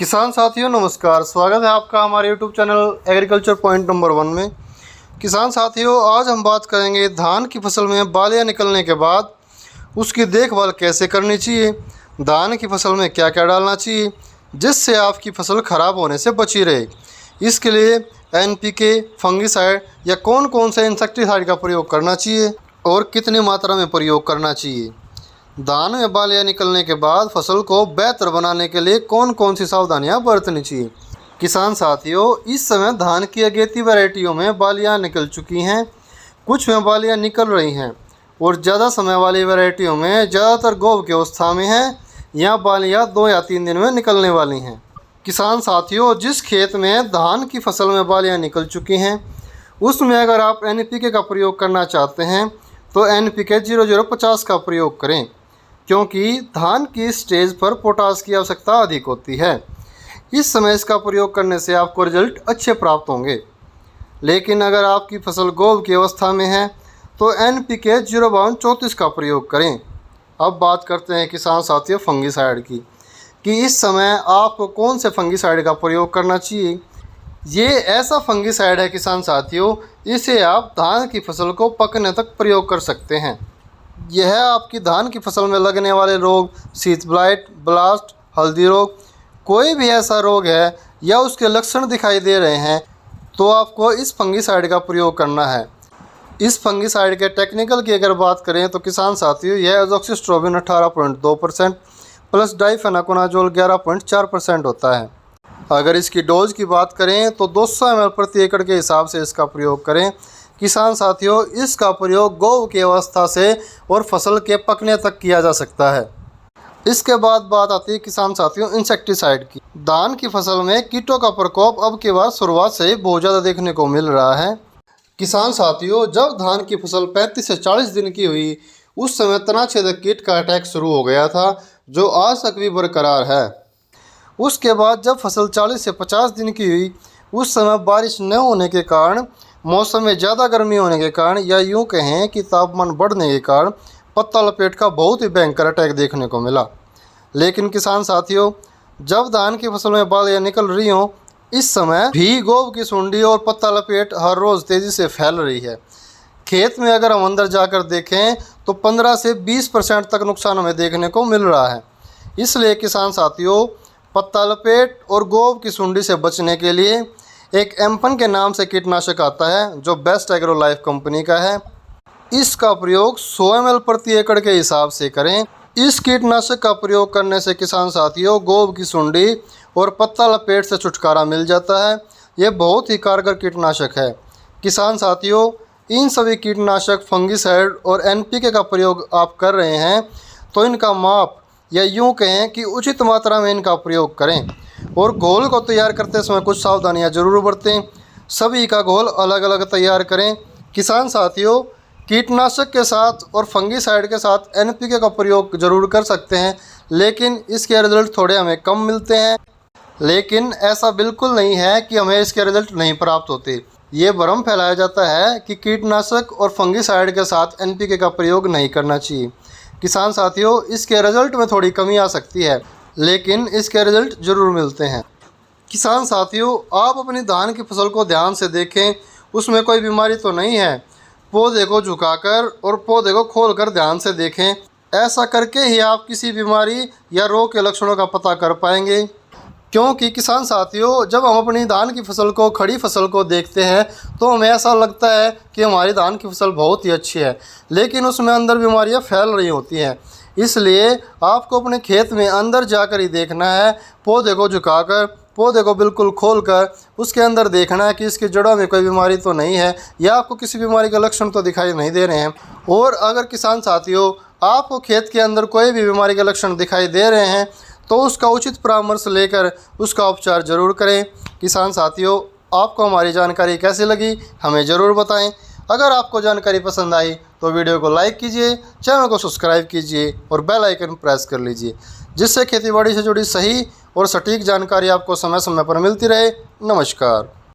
किसान साथियों नमस्कार, स्वागत है आपका हमारे YouTube channel agriculture point number 1 में। किसान साथियों, आज हम बात करेंगे धान की फसल में बालियां निकलने के बाद उसकी देखभाल कैसे करनी चाहिए, धान की फसल में क्या क्या डालना चाहिए जिससे आपकी फसल ख़राब होने से बची रहे। इसके लिए NPK, फंगिसाइड या कौन कौन से इंसेक्टिसाइड का प्रयोग करना चाहिए और कितनी मात्रा में प्रयोग करना चाहिए। धान में बालियां निकलने के बाद फसल को बेहतर बनाने के लिए कौन कौन सी सावधानियां बरतनी चाहिए। किसान साथियों, इस समय धान की अगेती वैरायटियों में बालियां निकल चुकी हैं, कुछ में बालियां निकल रही हैं और ज़्यादा समय वाली वैरायटियों में ज़्यादातर गोभ की अवस्था में है या बालियां 2 या 3 दिन में निकलने वाली हैं। किसान साथियों, जिस खेत में धान की फसल में बालियां निकल चुकी हैं उसमें अगर आप NPK का प्रयोग करना चाहते हैं तो NPK 0050 का प्रयोग करें, क्योंकि धान की स्टेज पर पोटास की आवश्यकता अधिक होती है। इस समय इसका प्रयोग करने से आपको रिजल्ट अच्छे प्राप्त होंगे। लेकिन अगर आपकी फसल गोभ की अवस्था में है तो NPK 05234 का प्रयोग करें। अब बात करते हैं किसान साथियों फंगिसाइड की, कि इस समय आपको कौन से फंगिसाइड का प्रयोग करना चाहिए। ये ऐसा फंगिसाइड है किसान साथियों, इसे आप धान की फसल को पकने तक प्रयोग कर सकते हैं। यह आपकी धान की फसल में लगने वाले रोग, शीत ब्लाइट, ब्लास्ट, हल्दी रोग, कोई भी ऐसा रोग है या उसके लक्षण दिखाई दे रहे हैं तो आपको इस फंगिसाइड का प्रयोग करना है। इस फंगिसाइड के टेक्निकल की अगर बात करें तो किसान साथियों, यह एजोक्सिस्ट्रोबिन 18.2% प्लस डाइफेनाकोनाजोल 11.4% होता है। अगर इसकी डोज की बात करें तो 200 ml प्रति एकड़ के हिसाब से इसका प्रयोग करें। किसान साथियों, इसका प्रयोग गोभ की अवस्था से और फसल के पकने तक किया जा सकता है। इसके बाद बात आती है किसान साथियों इंसेक्टिसाइड की। धान की फसल में कीटों का प्रकोप अब की बार शुरुआत से ही बहुत ज़्यादा देखने को मिल रहा है। किसान साथियों, जब धान की फसल 35 से 40 दिन की हुई उस समय तना छेदक कीट का अटैक शुरू हो गया था, जो आज तक भी बरकरार है। उसके बाद जब फसल 40 से 50 दिन की हुई उस समय बारिश न होने के कारण, मौसम में ज़्यादा गर्मी होने के कारण या यूँ कहें कि तापमान बढ़ने के कारण पत्ता लपेट का बहुत ही भयंकर अटैक देखने को मिला। लेकिन किसान साथियों, जब धान की फसल में बालियां निकल रही हों इस समय भी गोभ की सुंडी और पत्ता लपेट हर रोज़ तेज़ी से फैल रही है। खेत में अगर हम अंदर जाकर देखें तो 15 से 20% तक नुकसान हमें देखने को मिल रहा है। इसलिए किसान साथियों, पत्ता लपेट और गोभ की सुंडी से बचने के लिए एक एम्पन के नाम से कीटनाशक आता है जो बेस्ट एग्रो लाइफ कंपनी का है। इसका प्रयोग 100 ml प्रति एकड़ के हिसाब से करें। इस कीटनाशक का प्रयोग करने से किसान साथियों, गोभ की सुंडी और पत्ता लपेट से छुटकारा मिल जाता है। ये बहुत ही कारगर कीटनाशक है। किसान साथियों, इन सभी कीटनाशक, फंगिसाइड और NPK का प्रयोग आप कर रहे हैं तो इनका माप या यूँ कहें कि उचित मात्रा में इनका प्रयोग करें और घोल को तैयार करते समय कुछ सावधानियां जरूर बरतें। सभी का घोल अलग अलग तैयार करें। किसान साथियों, कीटनाशक के साथ और फंगिसाइड के साथ NPK का प्रयोग जरूर कर सकते हैं, लेकिन इसके रिजल्ट थोड़े हमें कम मिलते हैं। लेकिन ऐसा बिल्कुल नहीं है कि हमें इसके रिजल्ट नहीं प्राप्त होते। ये भ्रम फैलाया जाता है कि कीटनाशक और फंगिसाइड के साथ NPK का प्रयोग नहीं करना चाहिए। किसान साथियों, इसके रिजल्ट में थोड़ी कमी आ सकती है, लेकिन इसके रिजल्ट ज़रूर मिलते हैं। किसान साथियों, आप अपनी धान की फसल को ध्यान से देखें, उसमें कोई बीमारी तो नहीं है। पौधे को झुकाकर और पौधे को खोलकर ध्यान से देखें। ऐसा करके ही आप किसी बीमारी या रोग के लक्षणों का पता कर पाएंगे। क्योंकि किसान साथियों, जब हम अपनी धान की फसल को, खड़ी फसल को देखते हैं तो हमें ऐसा लगता है कि हमारी धान की फसल बहुत ही अच्छी है, लेकिन उसमें अंदर बीमारियां फैल रही होती हैं। इसलिए आपको अपने खेत में अंदर जाकर ही देखना है, पौधे को झुकाकर, पौधे को बिल्कुल खोलकर उसके अंदर देखना है कि इसकी जड़ों में कोई बीमारी तो नहीं है या आपको किसी बीमारी का लक्षण तो दिखाई नहीं दे रहे हैं। और अगर किसान साथियों, आपको खेत के अंदर कोई भी बीमारी के लक्षण दिखाई दे रहे हैं तो उसका उचित परामर्श लेकर उसका उपचार जरूर करें। किसान साथियों, आपको हमारी जानकारी कैसी लगी हमें ज़रूर बताएं। अगर आपको जानकारी पसंद आई तो वीडियो को लाइक कीजिए, चैनल को सब्सक्राइब कीजिए और बेल आइकन प्रेस कर लीजिए, जिससे खेतीबाड़ी से जुड़ी सही और सटीक जानकारी आपको समय समय पर मिलती रहे। नमस्कार।